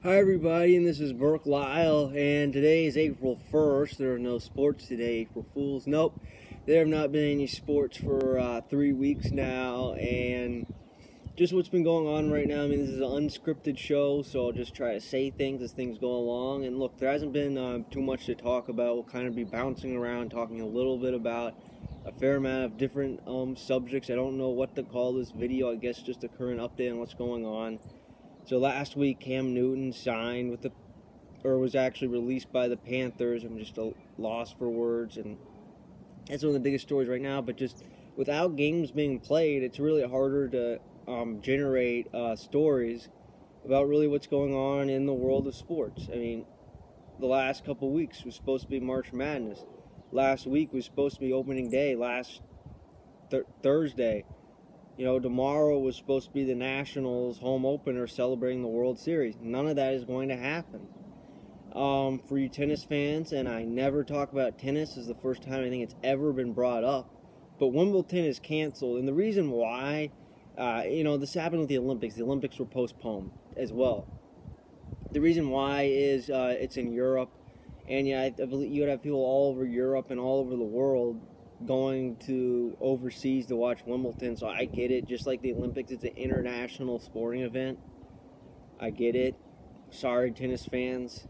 Hi everybody, and this is Burke Lyle, and today is April 1st. There are no sports today, April Fools. Nope, there have not been any sports for 3 weeks now, and just what's been going on right now. I mean, this is an unscripted show, so I'll just try to say things as things go along. And look, there hasn't been too much to talk about. We'll kind of be bouncing around, talking a little bit about a fair amount of different subjects. I don't know what to call this video. I guess just a current update on what's going on. So last week, Cam Newton signed with was actually released by the Panthers. I'm just a loss for words, and that's one of the biggest stories right now. But just without games being played, it's really harder to generate stories about really what's going on in the world of sports. I mean, the last couple weeks was supposed to be March Madness. Last week was supposed to be opening day. Last Thursday. You know, tomorrow was supposed to be the Nationals home opener celebrating the World Series. None of that is going to happen. For you tennis fans, and I never talk about tennis, this is the first time I think it's ever been brought up, but Wimbledon is canceled. And the reason why, this happened with the Olympics. The Olympics were postponed as well. The reason why is it's in Europe, and I believe you would have people all over Europe and all over the world going to overseas to watch Wimbledon, so I get it. Just like the Olympics, it's an international sporting event. I get it. Sorry, tennis fans.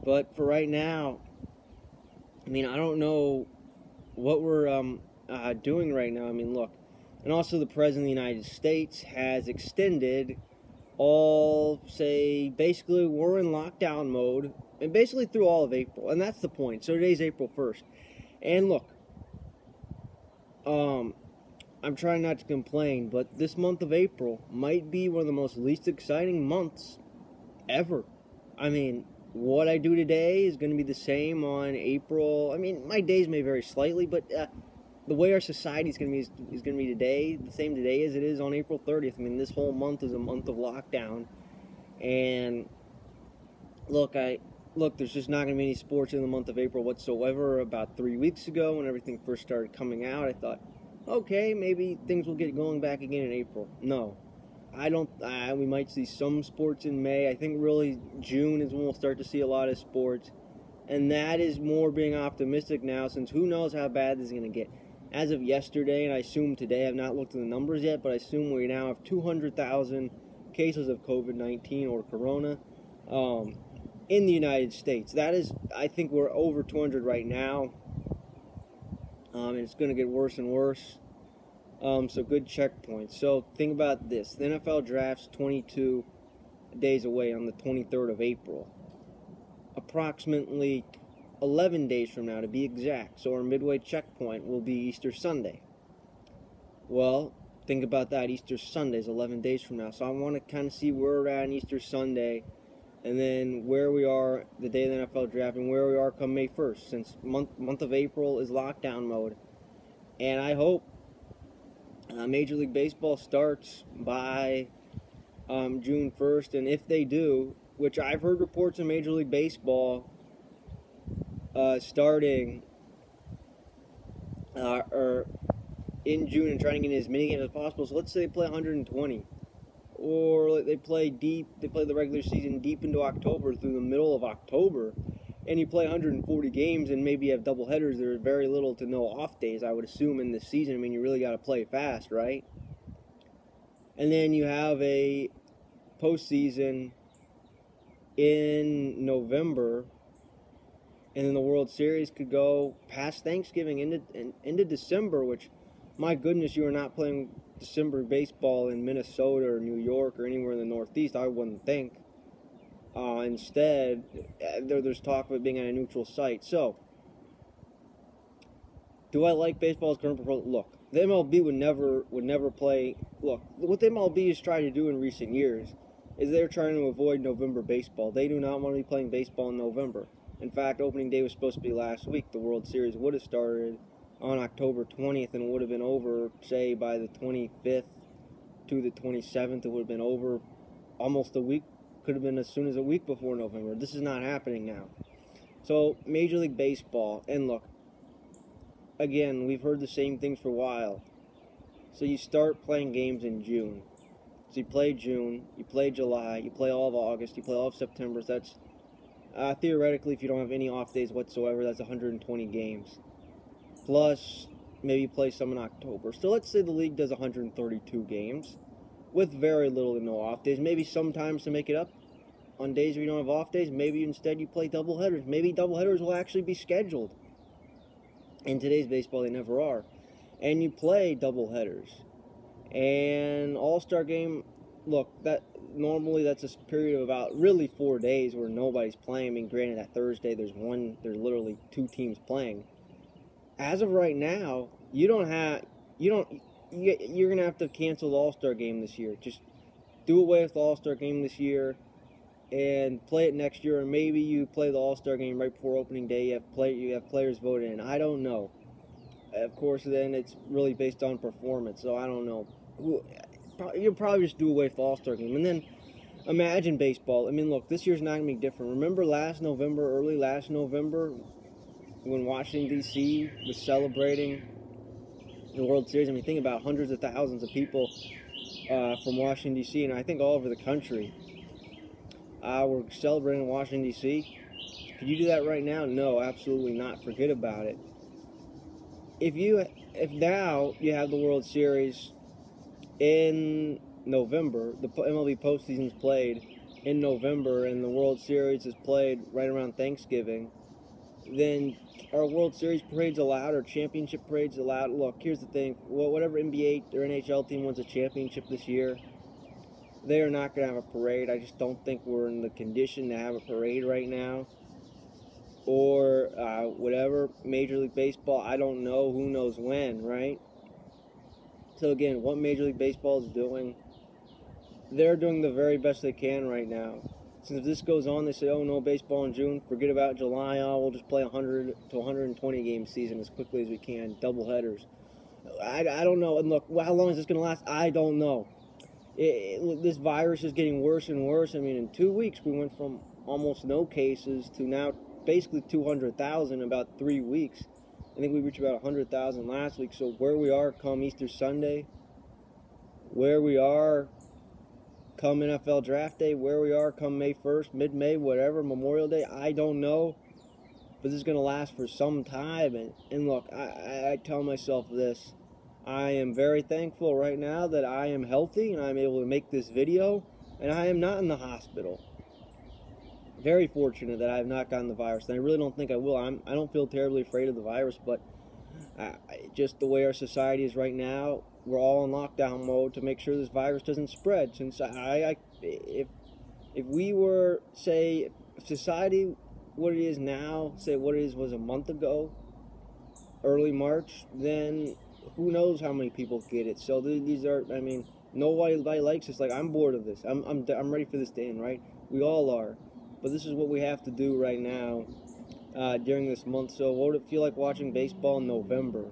But for right now, I mean, I don't know what we're doing right now. I mean, look. And also the President of the United States has extended basically we're in lockdown mode, and basically through all of April. And that's the point. So today's April 1st. And look, I'm trying not to complain, but this month of April might be one of the most least exciting months ever. I mean, what I do today is going to be the same on April. I mean, my days may vary slightly, but the way our society is going to be is going to be today, the same today as it is on April 30th. I mean, this whole month is a month of lockdown, and look, there's just not going to be any sports in the month of April whatsoever. About 3 weeks ago, when everything first started coming out, I thought, okay, maybe things will get going back again in April. No, I don't. We might see some sports in May. I think really June is when we'll start to see a lot of sports, and that is more being optimistic now, since who knows how bad this is going to get. As of yesterday, and I assume today, I've not looked at the numbers yet, but I assume we now have 200,000 cases of COVID-19 or Corona in the United States. That is, I think we're over 200 right now, and it's going to get worse and worse. So good checkpoints. So think about this. The NFL draft's 22 days away on the 23rd of April. Approximately 11 days from now, to be exact. So our midway checkpoint will be Easter Sunday. Well, think about that. Easter Sunday is 11 days from now. So I want to kind of see where we're at on Easter Sunday, and then where we are the day of the NFL draft, and where we are come May 1st, since month of April is lockdown mode. And I hope Major League Baseball starts by June 1st, and if they do, which I've heard reports of Major League Baseball starting or in June and trying to get as many games as possible. So let's say they play 120, or they play the regular season deep into October through the middle of October, and you play 140 games and maybe have double headers. There are very little to no off days, I would assume, in this season. I mean, you really got to play fast, right? And then you have a postseason in November, and then the World Series could go past Thanksgiving into December, which, my goodness, you are not playing December baseball in Minnesota or New York or anywhere in the Northeast, I wouldn't think. Instead, there's talk of it being on a neutral site. So, do I like baseball's current proposal? Look, the MLB would never play. Look, what the MLB has tried to do in recent years is they're trying to avoid November baseball. They do not want to be playing baseball in November. In fact, opening day was supposed to be last week. The World Series would have started on October 20th and would have been over, say, by the 25th to the 27th. It would have been over almost a week. Could have been as soon as a week before November. This is not happening now. So, Major League Baseball, and look, again, we've heard the same things for a while. So you start playing games in June. So you play June, you play July, you play all of August, you play all of September. So that's theoretically, if you don't have any off days whatsoever, that's 120 games. Plus, maybe you play some in October. So let's say the league does 132 games with very little to no off days. Maybe sometimes to make it up on days where you don't have off days, maybe instead you play doubleheaders. Maybe doubleheaders will actually be scheduled. In today's baseball, they never are. And you play doubleheaders. And All-Star game, look, normally that's a period of about really 4 days where nobody's playing. I mean, granted, that Thursday there's literally 2 teams playing. As of right now, you're gonna have to cancel the All-Star game this year. Just do away with the All-Star game this year and play it next year, or maybe you play the All-Star game right before opening day. You have players voted in. I don't know. Of course, then it's really based on performance, so I don't know. You'll probably just do away with the All-Star game. And then imagine baseball. I mean, look, this year's not going to be different. Remember early last November, when Washington, D.C. was celebrating the World Series? I mean, think about hundreds of thousands of people from Washington, D.C., and I think all over the country were celebrating in Washington, D.C. Could you do that right now? No, absolutely not. Forget about it. If now you have the World Series in November, the MLB postseason is played in November, and the World Series is played right around Thanksgiving, then are World Series parades allowed or championship parades allowed? Look, here's the thing. Whatever NBA or NHL team wins a championship this year, they are not going to have a parade. I just don't think we're in the condition to have a parade right now. Or whatever, Major League Baseball, I don't know. Who knows when, right? So again, what Major League Baseball is doing, they're doing the very best they can right now. Since if this goes on, they say, oh, no baseball in June, forget about July, we'll just play 100 to 120 game season as quickly as we can, doubleheaders. I don't know. And look, how long is this going to last? I don't know. This virus is getting worse and worse. I mean, in 2 weeks, we went from almost no cases to now basically 200,000 in about 3 weeks. I think we reached about 100,000 last week. So where we are come Easter Sunday, where we are come NFL Draft Day, where we are come May 1st, mid-May, whatever, Memorial Day, I don't know. But this is going to last for some time. And look, I tell myself this. I am very thankful right now that I am healthy and I'm able to make this video. And I am not in the hospital. Very fortunate that I have not gotten the virus. And I really don't think I will. I don't feel terribly afraid of the virus, but just the way our society is right now, we're all in lockdown mode to make sure this virus doesn't spread. Since if we were, say, if society, what it is now, say what it was a month ago, early March, then who knows how many people get it. So these are, I mean, nobody likes this. Like, I'm bored of this. I'm ready for this to end, right? We all are. But this is what we have to do right now during this month. So what would it feel like watching baseball in November?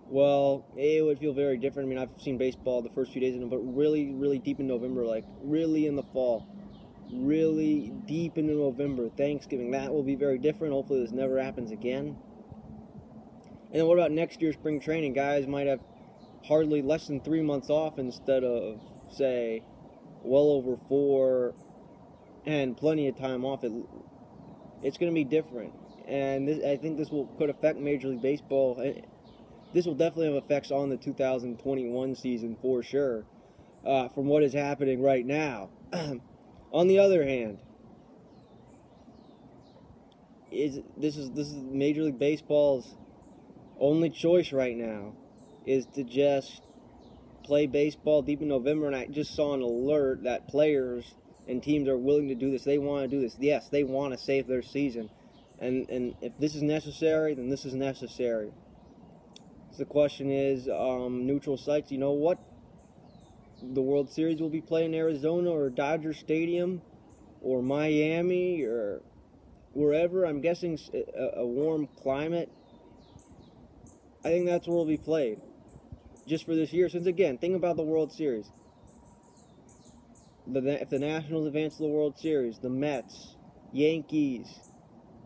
Well, it would feel very different. I mean, I've seen baseball the first few days of November, but really, really deep in November, like really in the fall, really deep into November, Thanksgiving. That will be very different. Hopefully this never happens again. And then what about next year's spring training? Guys might have hardly less than 3 months off instead of, say, well over 4 and plenty of time off. It's going to be different. And I think this could affect Major League Baseball. This will definitely have effects on the 2021 season for sure, from what is happening right now. On the other hand, this is Major League Baseball's only choice right now is to just play baseball deep in November. And I just saw an alert that players and teams are willing to do this. They want to do this. Yes, they want to save their season. And if this is necessary, then this is necessary. So the question is, neutral sites, you know what? The World Series will be played in Arizona or Dodger Stadium or Miami or wherever. I'm guessing a warm climate. I think that's where it will be played. Just for this year. Since, again, think about the World Series. If the Nationals advance to the World Series, the Mets, Yankees,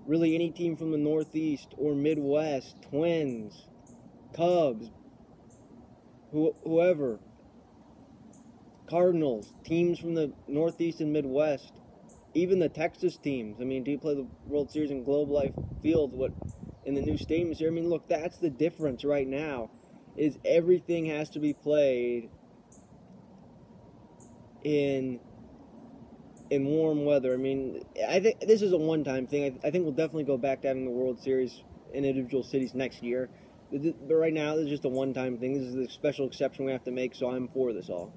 really any team from the Northeast or Midwest, Twins, Cubs, whoever, Cardinals, teams from the Northeast and Midwest, even the Texas teams. I mean, do you play the World Series in Globe Life Field? What in the new stadiums here? I mean, look, that's the difference right now. Is everything has to be played in warm weather. I mean, I think this is a one-time thing. I think we'll definitely go back to having the World Series in individual cities next year. But right now, this is just a one-time thing. This is the special exception we have to make, so I'm for this all.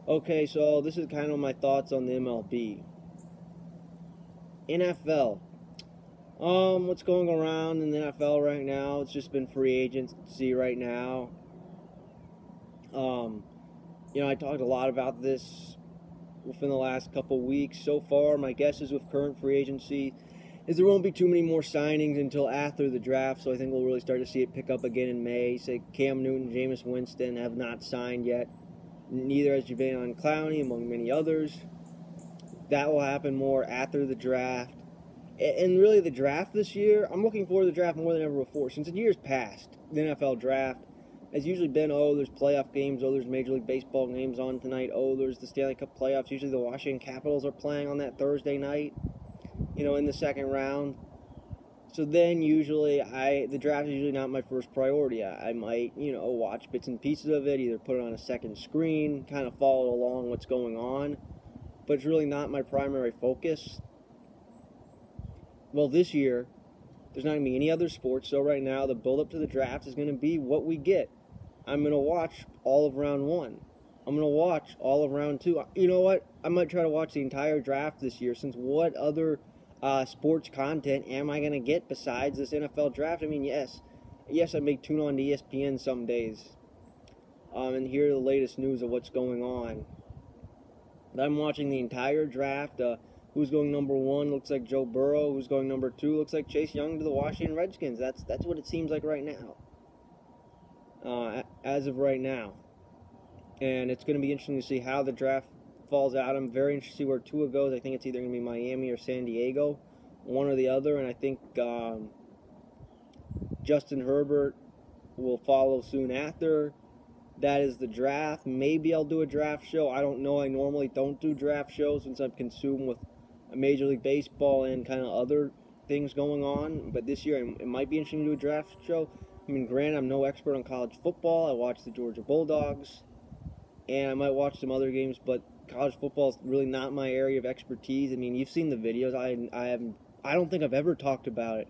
Okay, so this is kind of my thoughts on the MLB. NFL. What's going around in the NFL right now? It's just been free agency right now. I talked a lot about this within the last couple weeks. So far, my guess is with current free agency is there won't be too many more signings until after the draft, so I think we'll really start to see it pick up again in May. Say Cam Newton, Jameis Winston have not signed yet. Neither has Jadeveon Clowney, among many others. That will happen more after the draft. And really, the draft this year, I'm looking forward to the draft more than ever before. Since in years past, the NFL draft has usually been, there's playoff games, there's Major League Baseball games on tonight, there's the Stanley Cup playoffs. Usually the Washington Capitals are playing on that Thursday night, in the second round. So then usually the draft is usually not my first priority. I might, watch bits and pieces of it, either put it on a second screen, kind of follow along what's going on. But it's really not my primary focus. Well, this year, there's not going to be any other sports, so right now the build-up to the draft is going to be what we get. I'm going to watch all of round 1. I'm going to watch all of round 2. You know what? I might try to watch the entire draft this year, since what other sports content am I going to get besides this NFL draft? I mean, yes, I may tune on to ESPN some days and hear the latest news of what's going on. But I'm watching the entire draft. Who's going number 1 looks like Joe Burrow. Who's going number 2 looks like Chase Young to the Washington Redskins. That's what it seems like right now. As of right now. And it's going to be interesting to see how the draft falls out. I'm very interested to see where Tua goes. I think it's either going to be Miami or San Diego, one or the other. And I think Justin Herbert will follow soon after. That is the draft. Maybe I'll do a draft show. I don't know. I normally don't do draft shows since I'm consumed with Major League Baseball and kind of other things going on. But this year it might be interesting to do a draft show. I mean, granted, I'm no expert on college football. I watch the Georgia Bulldogs, and I might watch some other games, but college football is really not my area of expertise. I mean, you've seen the videos. I don't think I've ever talked about it,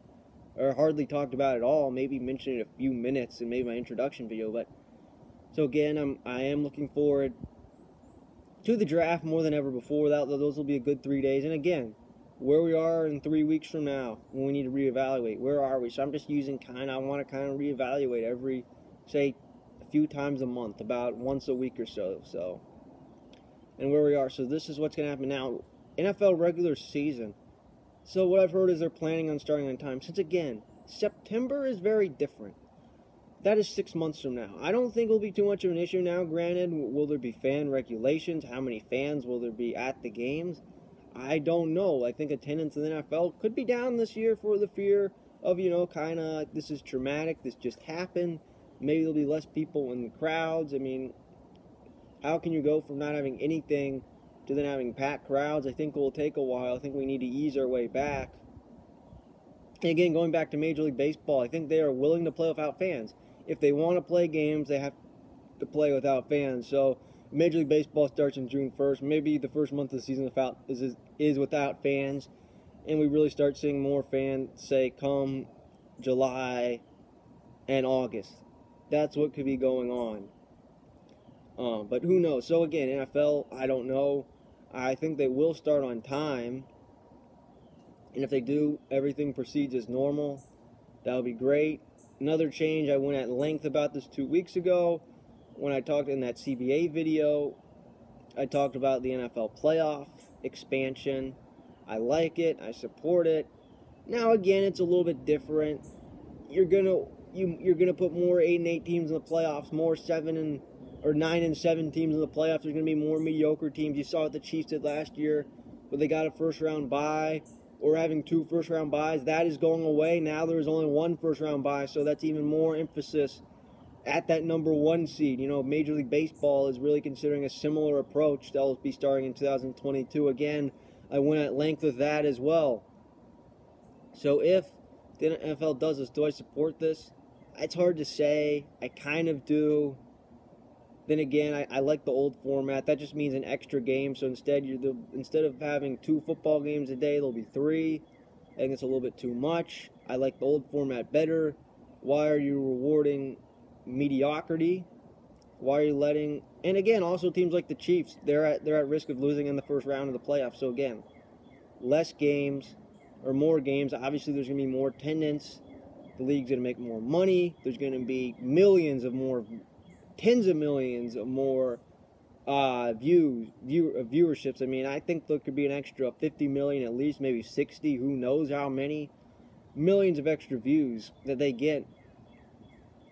or hardly talked about it at all. Maybe mentioned it a few minutes in maybe my introduction video. But so again, I am looking forward to the draft more than ever before. Those will be a good 3 days. And again, where we are in 3 weeks from now, when we need to reevaluate. Where are we? So I'm just using I want to reevaluate every, say, a few times a month, about once a week or so. And where we are. So this is what's going to happen now. NFL regular season. So what I've heard is they're planning on starting on time. Since again, September is very different. That is 6 months from now. I don't think it'll be too much of an issue now. Granted, will there be fan regulations? How many fans will there be at the games? I don't know. I think attendance in the NFL could be down this year for the fear of, this is traumatic. This just happened. Maybe there'll be less people in the crowds. I mean, how can you go from not having anything to then having packed crowds? I think it will take a while. I think we need to ease our way back. And again, going back to Major League Baseball, I think they are willing to play without fans. If they want to play games, they have to play without fans. So Major League Baseball starts on June 1st. Maybe the first month of the season is without fans, and we really start seeing more fans, say, come July and August. That's what could be going on. But who knows? So again, NFL, I don't know. I think they will start on time. And if they do, everything proceeds as normal. That would be great. Another change, I went at length about this 2 weeks ago. When I talked in that CBA video, I talked about the NFL playoff expansion. I like it. I support it. Now again, it's a little bit different. You're gonna put more 8 and 8 teams in the playoffs, more 9 and 7 teams in the playoffs. There's gonna be more mediocre teams. You saw what the Chiefs did last year, where they got a first-round bye, or having 2 first-round byes. That is going away. Now there's only 1 first-round bye, so that's even more emphasis at that number 1 seed. You know, Major League Baseball is really considering a similar approach that will be starting in 2022. Again, I went at length with that as well. So if the NFL does this, do I support this? It's hard to say. I kind of do. Then again, I like the old format. That just means an extra game. So instead of having 2 football games a day, there'll be 3. I think it's a little bit too much. I like the old format better. Why are you rewarding mediocrity? Why are you letting... And again, also teams like the Chiefs, they're at risk of losing in the first round of the playoffs. So again, less games or more games. Obviously, there's going to be more attendance. The league's going to make more money. There's going to be millions of more... tens of millions of more viewerships. I mean, I think there could be an extra 50 million at least, maybe 60, who knows how many millions of extra views that they get.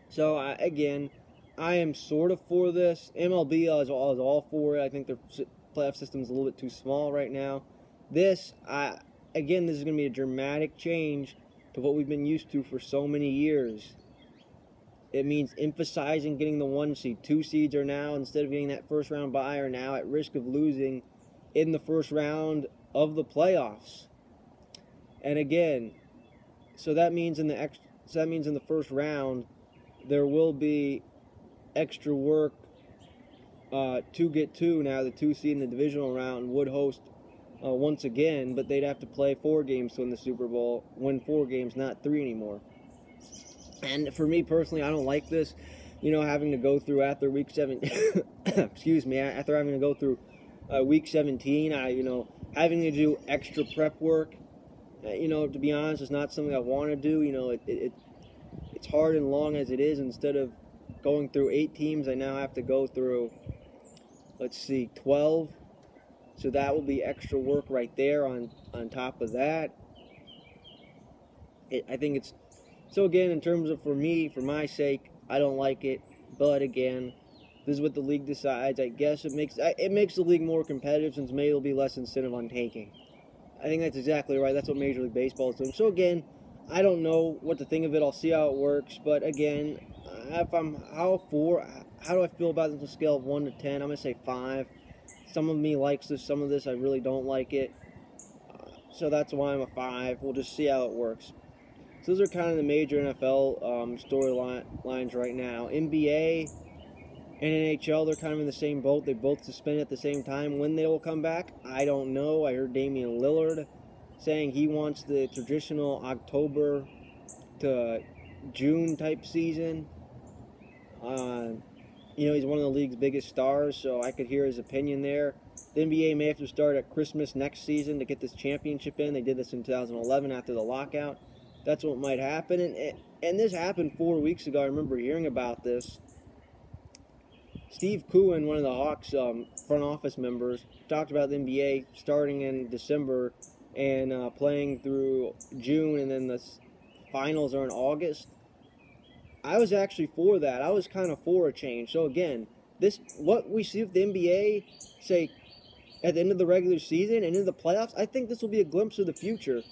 So again, I am sort of for this. MLB is all for it. I think their playoff system is a little bit too small right now. This is going to be a dramatic change to what we've been used to for so many years. It means emphasizing getting the 1 seed. 2 seeds are now, instead of getting that first round bye, are now at risk of losing in the first round of the playoffs. And again, so that means in the first round there will be extra work to get to. Now the 2 seed in the divisional round would host once again, but they'd have to play 4 games to win the Super Bowl. Win 4 games, not 3 anymore. And for me personally, I don't like this, you know, having to go through after week 7, excuse me, after having to go through week 17, having to do extra prep work, you know, to be honest, it's not something I want to do. You know, it's hard and long as it is. Instead of going through 8 teams, I now have to go through, 12. So that will be extra work right there on top of that. I think it's... So again, in terms of, for my sake, I don't like it. But again, this is what the league decides. I guess it makes the league more competitive, since maybe there'll be less incentive on tanking. I think that's exactly right. That's what Major League Baseball is doing. So again, I don't know what to think of it. I'll see how it works. But again, how do I feel about this on a scale of 1 to 10? I'm gonna say 5. Some of me likes this. Some of this I really don't like it. So that's why I'm a 5. We'll just see how it works. So those are kind of the major NFL storylines right now. NBA and NHL, they're kind of in the same boat. They both suspended at the same time. When they will come back, I don't know. I heard Damian Lillard saying he wants the traditional October to June type season. You know, he's one of the league's biggest stars, so I could hear his opinion there. The NBA may have to start at Christmas next season to get this championship in. They did this in 2011 after the lockout. That's what might happen. And this happened 4 weeks ago. I remember hearing about this. Steve Cohen, one of the Hawks front office members, talked about the NBA starting in December and playing through June, and then the finals are in August. I was actually for that. I was kind of for a change. So again, what we see with the NBA, say, at the end of the regular season and into the playoffs, I think this will be a glimpse of the future.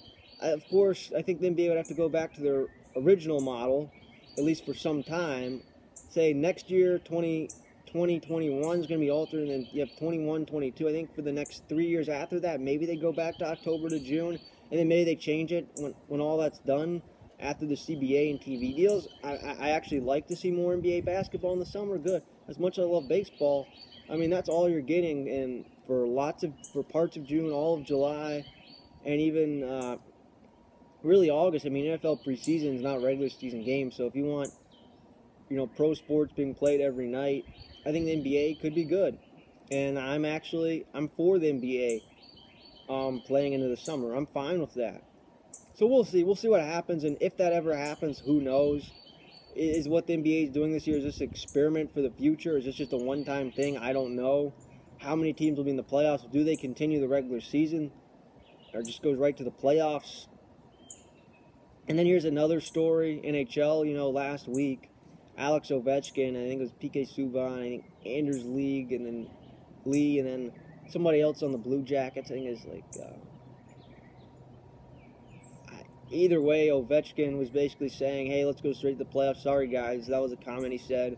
Of course, I think the NBA would have to go back to their original model, at least for some time. Say next year, 2021 is going to be altered, and then you have 21, 22. I think for the next 3 years after that, maybe they go back to October to June, and then maybe they change it when all that's done after the CBA and TV deals. I actually like to see more NBA basketball in the summer. Good. As much as I love baseball, I mean, that's all you're getting, and for parts of June, all of July, and even really August. I mean, NFL preseason is not regular season games, so if you want, you know, pro sports being played every night, I think the NBA could be good. And I'm for the NBA playing into the summer. I'm fine with that. So we'll see. We'll see what happens, and if that ever happens, who knows? Is what the NBA is doing this year, is this an experiment for the future? Is this just a one-time thing? I don't know. How many teams will be in the playoffs? Do they continue the regular season, or just goes right to the playoffs? And then here's another story. NHL, you know, last week, Alex Ovechkin, I think it was PK Subban, I think Anders Lee, and then somebody else on the Blue Jackets. I think is like, either way, Ovechkin was basically saying, hey, let's go straight to the playoffs. Sorry, guys. That was a comment he said.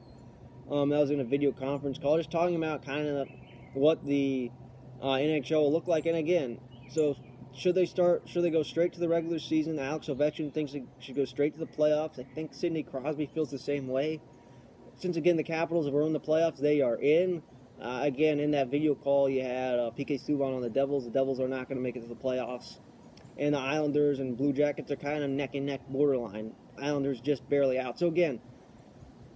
That was in a video conference call, just talking about kind of what the NHL will look like. And again, so should they go straight to the regular season? Alex Ovechkin thinks they should go straight to the playoffs. I think Sidney Crosby feels the same way. Since, again, the Capitals have earned the playoffs, they are in. Again, in that video call, you had P.K. Subban on the Devils. The Devils are not going to make it to the playoffs. And the Islanders and Blue Jackets are kind of neck-and-neck borderline. Islanders just barely out. So, again,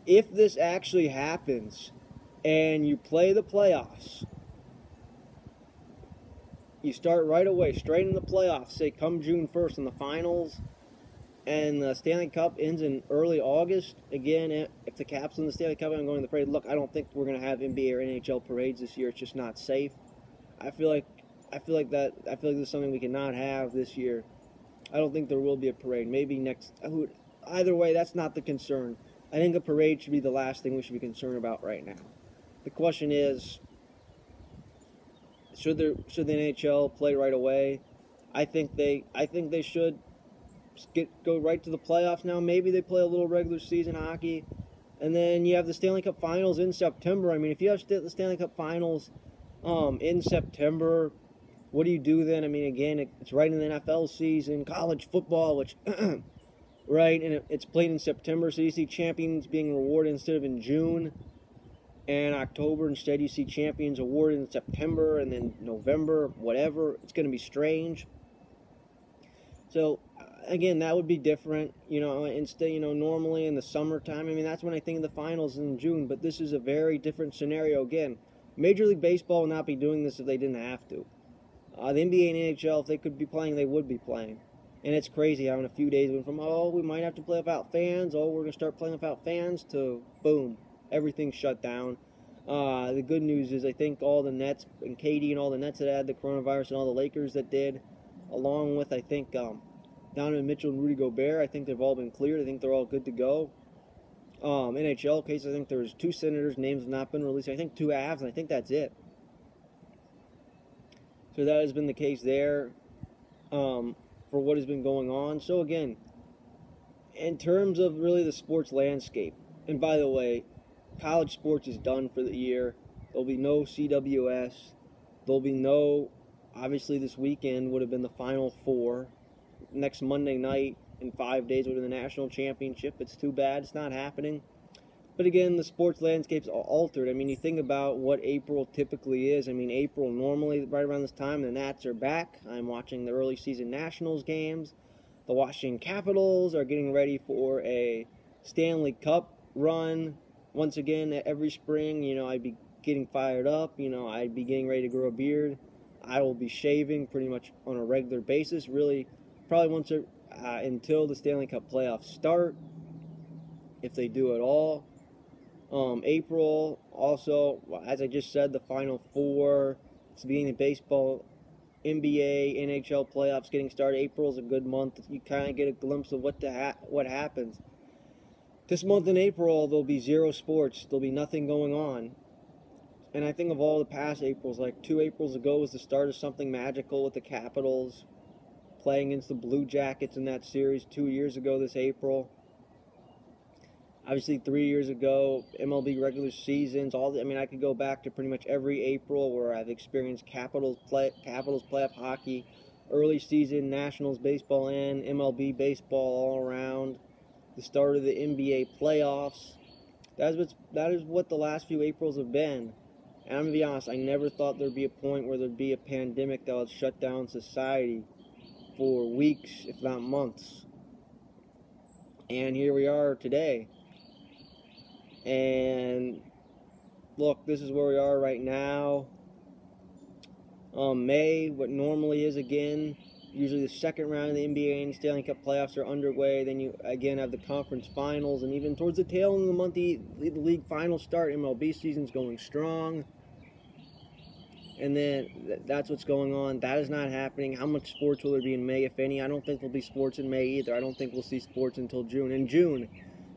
if this actually happens and you play the playoffs, you start right away, straight in the playoffs, say come June 1st in the finals, and the Stanley Cup ends in early August. Again, if the Caps win the Stanley Cup, I'm going to the parade. Look, I don't think we're going to have NBA or NHL parades this year. It's just not safe. I feel like this is something we cannot have this year. I don't think there will be a parade. Maybe next. Either way, that's not the concern. I think a parade should be the last thing we should be concerned about right now. The question is, should the NHL play right away? I think they should go right to the playoffs now. Maybe they play a little regular season hockey, and then you have the Stanley Cup Finals in September. I mean, if you have the Stanley Cup Finals in September, what do you do then? I mean, again, it's right in the NFL season, college football, which right, and it's played in September, so you see champions being rewarded instead of in June and October. Instead, you see champions awarded in September and then November, whatever. It's going to be strange. So, again, that would be different, instead, normally in the summertime. I mean, that's when I think of the finals in June, but this is a very different scenario. Again, Major League Baseball would not be doing this if they didn't have to. The NBA and NHL, if they could be playing, they would be playing. And it's crazy how in a few days went from, we might have to play without fans, we're going to start playing without fans, to boom, everything's shut down. The good news is I think all the Nets, and KD and all the Nets that had the coronavirus, and all the Lakers that did, along with, I think, Donovan Mitchell and Rudy Gobert, I think they've all been cleared. I think they're all good to go. NHL case, I think there's 2 Senators, names have not been released. I think 2 Avs, and I think that's it. So that has been the case there for what has been going on. So again, in terms of really the sports landscape, and by the way, college sports is done for the year. There'll be no CWS. There'll be no, obviously this weekend would have been the Final Four. Next Monday night in 5 days would have been the national championship. It's too bad it's not happening. But again, the sports landscape's altered. I mean, you think about what April typically is. I mean, April normally, right around this time, the Nats are back. I'm watching the early season Nationals games. The Washington Capitals are getting ready for a Stanley Cup run. Once again, every spring, I'd be getting fired up. I'd be getting ready to grow a beard. I will be shaving pretty much on a regular basis. Really, probably once until the Stanley Cup playoffs start, if they do at all. April, also, as I just said, the Final Four. It's the beginning of baseball, NBA, NHL playoffs getting started. April's a good month. You kind of get a glimpse of what happens. This month in April, there'll be 0 sports. There'll be nothing going on. And I think of all the past Aprils, like 2 Aprils ago was the start of something magical with the Capitals playing against the Blue Jackets in that series. 2 years ago this April. Obviously, 3 years ago, MLB regular seasons. I could go back to pretty much every April where I've experienced Capitals playoff hockey, early season Nationals baseball, and MLB baseball all around. The start of the NBA playoffs. That is what the last few Aprils have been. And I'm going to be honest, I never thought there'd be a point where there'd be a pandemic that would shut down society for weeks, if not months. And here we are today. And look, this is where we are right now. May, what normally is again, usually the second round of the NBA and Stanley Cup playoffs are underway. Then you again have the conference finals, and even towards the tail end of the month, the league finals start. MLB season's going strong. And then that's what's going on. That is not happening. How much sports will there be in May, if any? I don't think there'll be sports in May either. I don't think we'll see sports until June. In June,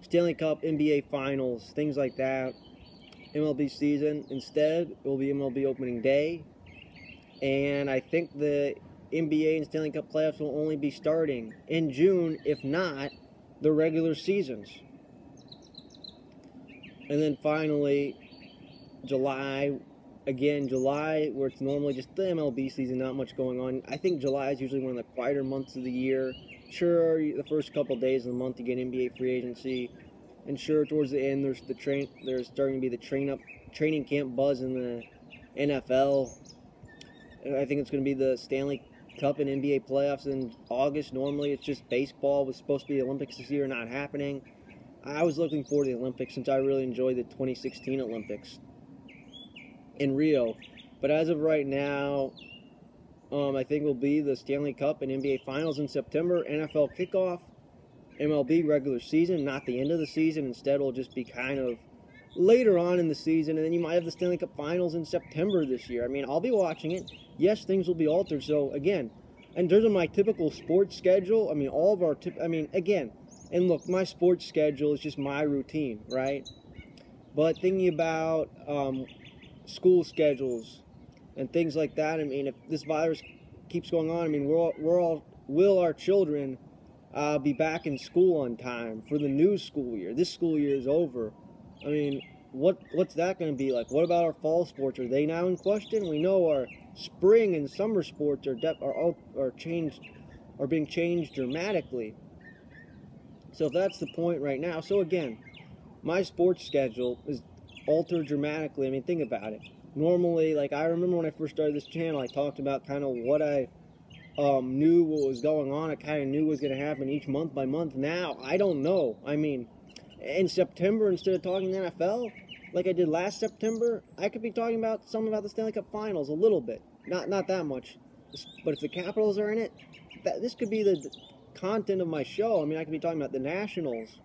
Stanley Cup, NBA Finals, things like that. MLB season. Instead, it will be MLB opening day. And I think the NBA and Stanley Cup playoffs will only be starting in June, if not the regular seasons. And then finally, July, again, July, where it's normally just the MLB season, not much going on. I think July is usually one of the quieter months of the year. Sure, the first couple of days of the month you get NBA free agency, and sure, towards the end there's starting to be the training camp buzz in the NFL. I think it's going to be the Stanley Cup and NBA playoffs in August. Normally, it's just baseball. It was supposed to be the Olympics this year, not happening. I was looking forward to the Olympics since I really enjoyed the 2016 Olympics in Rio. But as of right now, I think it will be the Stanley Cup and NBA Finals in September, NFL kickoff, MLB regular season, not the end of the season. Instead, it'll just be kind of later on in the season, and then you might have the Stanley Cup Finals in September this year. I mean, I'll be watching it. Yes, things will be altered. So, again, in terms of my typical sports schedule, I mean, all of our again, and look, my sports schedule is just my routine, right? But thinking about school schedules and things like that, I mean, if this virus keeps going on, I mean, will our children be back in school on time for the new school year? This school year is over. I mean, what's that going to be like? What about our fall sports? Are they now in question? We know our spring and summer sports are being changed dramatically. So if that's the point right now. So again, my sports schedule is altered dramatically. I mean, think about it. Normally, like I remember when I first started this channel, I talked about kind of what I knew what was going on. I kind of knew what was going to happen each month by month. Now, I don't know. I mean, in September, instead of talking the NFL, like I did last September, I could be talking about something about the Stanley Cup Finals a little bit. Not that much. But if the Capitals are in it, this could be the content of my show. I mean, I could be talking about the Nationals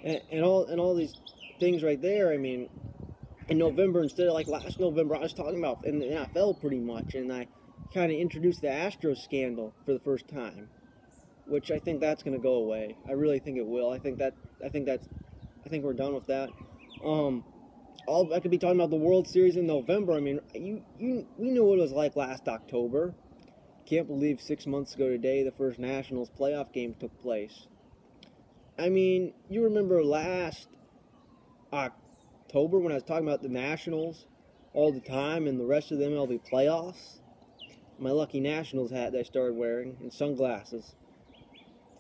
and all these things right there. I mean, in November, instead of like last November, I was talking about in the NFL pretty much, and I kind of introduced the Astros scandal for the first time, which I think that's going to go away. I really think it will. I think we're done with that. I could be talking about the World Series in November. I mean, we knew what it was like last October. Can't believe 6 months ago today the first Nationals playoff game took place. I mean, you remember last October when I was talking about the Nationals all the time and the rest of the MLB playoffs? My lucky Nationals hat that I started wearing and sunglasses.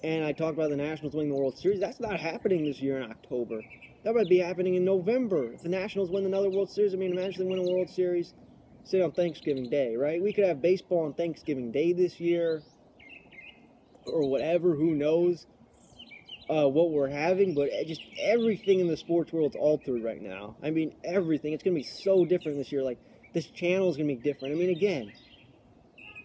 And I talked about the Nationals winning the World Series. That's not happening this year in October. That might be happening in November. If the Nationals win another World Series, I mean, imagine they win a World Series, say on Thanksgiving Day, right? We could have baseball on Thanksgiving Day this year, or whatever, who knows what we're having, but just everything in the sports world is altered right now. I mean, everything. It's going to be so different this year. Like, this channel is going to be different. I mean, again,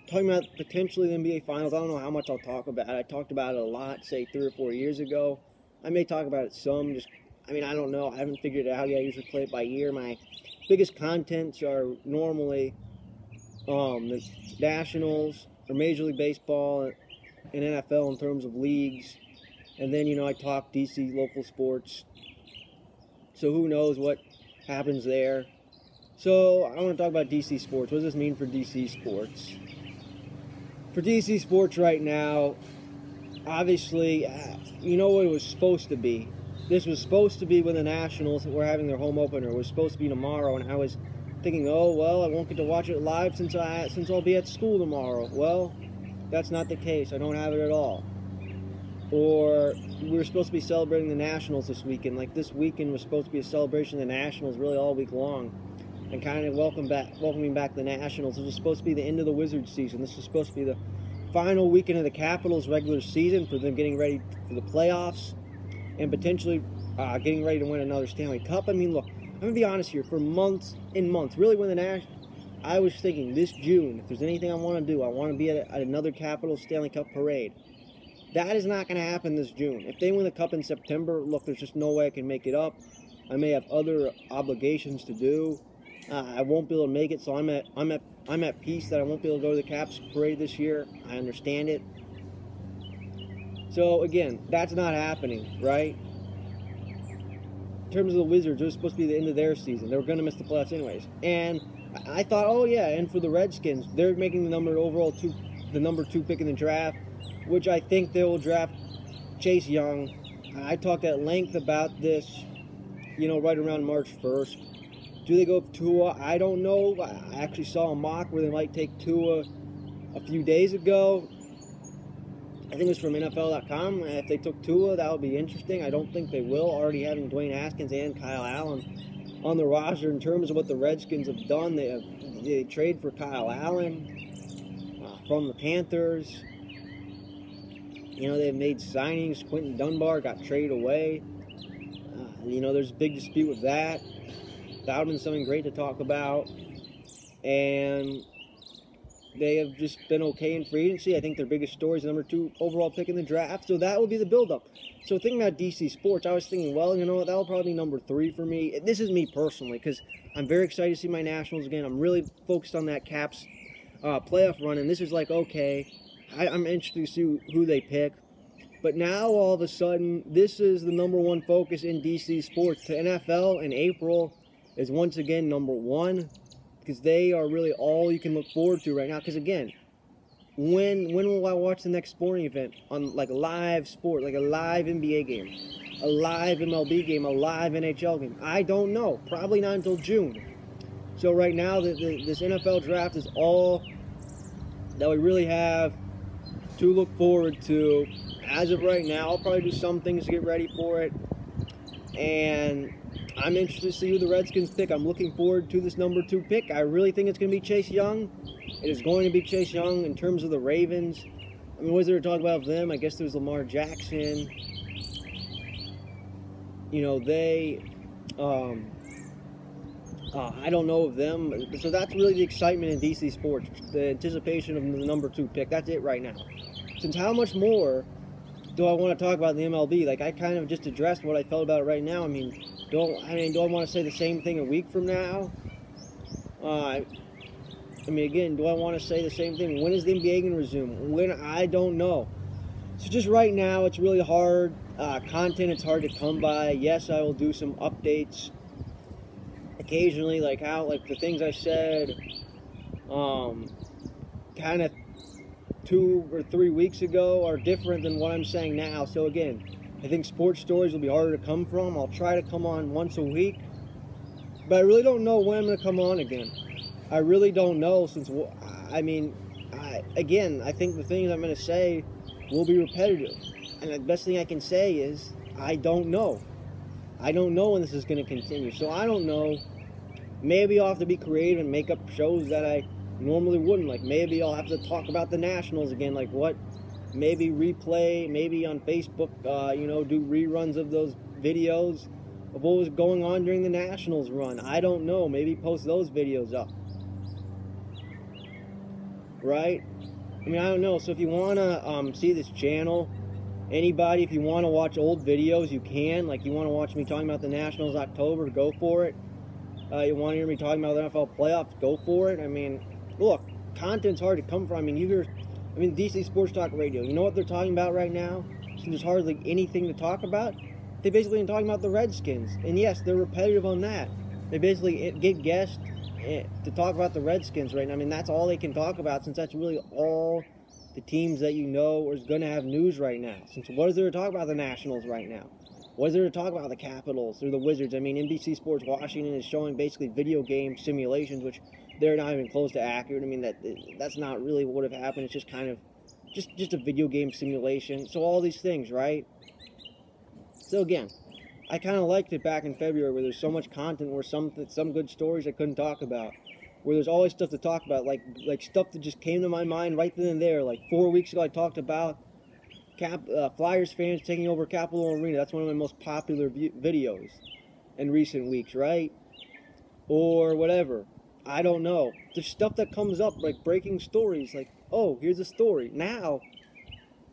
talking about potentially the NBA Finals, I don't know how much I'll talk about it. I talked about it a lot, say, 3 or 4 years ago. I may talk about it some, I mean, I don't know. I haven't figured it out yet. I usually play it by year. My biggest contents are normally the Nationals or Major League Baseball and NFL in terms of leagues. And then, I talk DC local sports. So who knows what happens there. So I want to talk about DC sports. What does this mean for DC sports? For DC sports right now, obviously, you know what it was supposed to be. This was supposed to be when the Nationals were having their home opener. It was supposed to be tomorrow, and I was thinking, oh, well, I won't get to watch it live since I'll be at school tomorrow. Well, that's not the case. I don't have it at all. Or we were supposed to be celebrating the Nationals this weekend. Like, this weekend was supposed to be a celebration of the Nationals really all week long. And kind of welcoming back the Nationals. This was supposed to be the end of the Wizards season. This was supposed to be the final weekend of the Capitals' regular season for them getting ready for the playoffs and potentially getting ready to win another Stanley Cup. I mean, look, I'm going to be honest here. For months and months, really when the Nationals, I was thinking this June, if there's anything I want to do, I want to be at another Capitals Stanley Cup parade. That is not going to happen this June. If they win the Cup in September, look, there's just no way I can make it up. I may have other obligations to do. I won't be able to make it, so I'm at peace that I won't be able to go to the Caps parade this year. I understand it. So again, that's not happening, right? In terms of the Wizards, it was supposed to be the end of their season. They were going to miss the playoffs anyways. And I thought, oh yeah, and for the Redskins, they're making the number two pick in the draft, which I think they will draft Chase Young. I talked at length about this, right around March 1st. Do they go with Tua? I don't know. I actually saw a mock where they might take Tua a few days ago. I think it was from NFL.com. If they took Tua, that would be interesting. I don't think they will, already having Dwayne Haskins and Kyle Allen on the roster. In terms of what the Redskins have done, they trade for Kyle Allen from the Panthers. They've made signings. Quentin Dunbar got traded away. There's a big dispute with that. That would have been something great to talk about. And they have just been okay in free agency. I think their biggest story is the number 2 overall pick in the draft. So that will be the buildup. So thinking about DC Sports, I was thinking, well, you know what, that'll probably be number 3 for me. This is me personally, because I'm very excited to see my Nationals again. I'm really focused on that Caps playoff run, and this is like, okay, I'm interested to see who they pick. But now, all of a sudden, this is the number 1 focus in DC Sports. The NFL in April is once again number 1, because they are really all you can look forward to right now. Because again, when will I watch the next sporting event on like a live sport, like a live NBA game, a live MLB game, a live NHL game? I don't know. Probably not until June. So right now, this NFL draft is all that we really have to look forward to. As of right now, I'll probably do some things to get ready for it. And I'm interested to see who the Redskins pick. I'm looking forward to this number 2 pick. I really think it's going to be Chase Young. It is going to be Chase Young. In terms of the Ravens, I mean, what is there to talk about them? I guess there's Lamar Jackson. I don't know of them. So that's really the excitement in DC Sports, the anticipation of the number 2 pick. That's it right now. Since how much more do I want to talk about the MLB? Like, I kind of just addressed what I felt about it right now. I mean, do I want to say the same thing a week from now? Again, do I want to say the same thing? When is the NBA going to resume? When? I don't know. So just right now, it's really hard. Content, it's hard to come by. Yes, I will do some updates occasionally, like the things I said, kind of 2 or 3 weeks ago are different than what I'm saying now. So again, I think sports stories will be harder to come from. I'll try to come on once a week, but I really don't know when I'm going to come on again. I really don't know, since I think the things I'm going to say will be repetitive, and the best thing I can say is I don't know. I don't know when this is going to continue, so I don't know. Maybe I'll have to be creative and make up shows that I normally wouldn't. Like, maybe I'll have to talk about the Nationals again, like what, maybe replay, maybe on Facebook, do reruns of those videos of what was going on during the Nationals run. I don't know, maybe post those videos up, right? I don't know. So if you want to see this channel, anybody, if you want to watch old videos, you can. Like, you want to watch me talking about the Nationals October, go for it. You want to hear me talking about the NFL playoffs, go for it. Look, content's hard to come from. DC Sports Talk Radio, you know what they're talking about right now? So there's hardly anything to talk about. They basically been talking about the Redskins. And yes, they're repetitive on that. They basically get guests to talk about the Redskins right now. That's all they can talk about, since that's really all the teams that is going to have news right now. Since what is there to talk about the Nationals right now? What is there to talk about the Capitals or the Wizards? NBC Sports Washington is showing basically video game simulations, which they're not even close to accurate. That's not really what would have happened. It's just kind of just a video game simulation. So all these things, right? So again, I kind of liked it back in February, where there's so much content, where some good stories I couldn't talk about, where there's always stuff to talk about, like stuff that just came to my mind right then and there. Like 4 weeks ago, I talked about Flyers fans taking over Capitol Arena. That's one of my most popular videos in recent weeks, right? Or whatever. I don't know. There's stuff that comes up, like breaking stories, like, oh, here's a story. Now,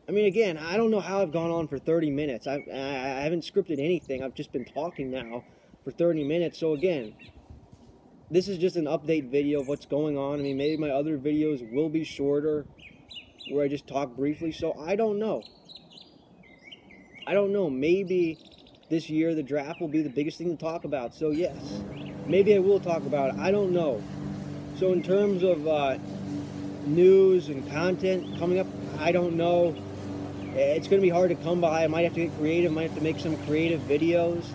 again, I don't know how I've gone on for 30 minutes. I haven't scripted anything. I've just been talking now for 30 minutes. So again, this is just an update video of what's going on. Maybe my other videos will be shorter, where I just talk briefly. So I don't know. Maybe this year the draft will be the biggest thing to talk about. So yes, maybe I will talk about it. I don't know. So in terms of news and content coming up, I don't know. It's going to be hard to come by. I might have to get creative. Might have to make some creative videos.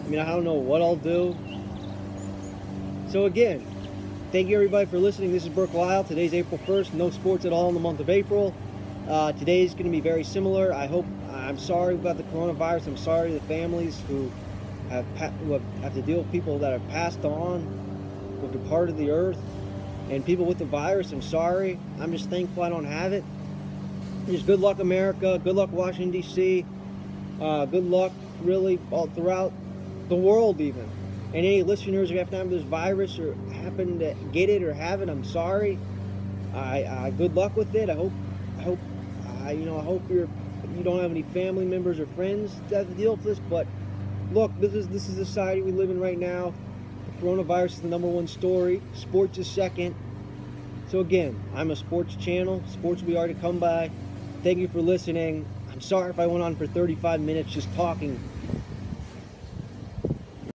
I mean, I don't know what I'll do. So again, thank you everybody for listening. This is Burke Lyle. Today's April 1st. No sports at all in the month of April. Today's going to be very similar. I'm sorry about the coronavirus. I'm sorry to the families who have to deal with people that have passed on, who have departed the earth, and people with the virus. I'm sorry. I'm just thankful I don't have it. Just good luck, America. Good luck, Washington, D.C. Good luck, really, all throughout the world, even. And any listeners who have to have this virus or happen to get it or have it, I'm sorry. Good luck with it. I hope you don't have any family members or friends that have to deal with this. But look, this is the society we live in right now. The coronavirus is the #1 story. Sports is second. So again, I'm a sports channel. Sports will be hard to come by. Thank you for listening. I'm sorry if I went on for 35 minutes just talking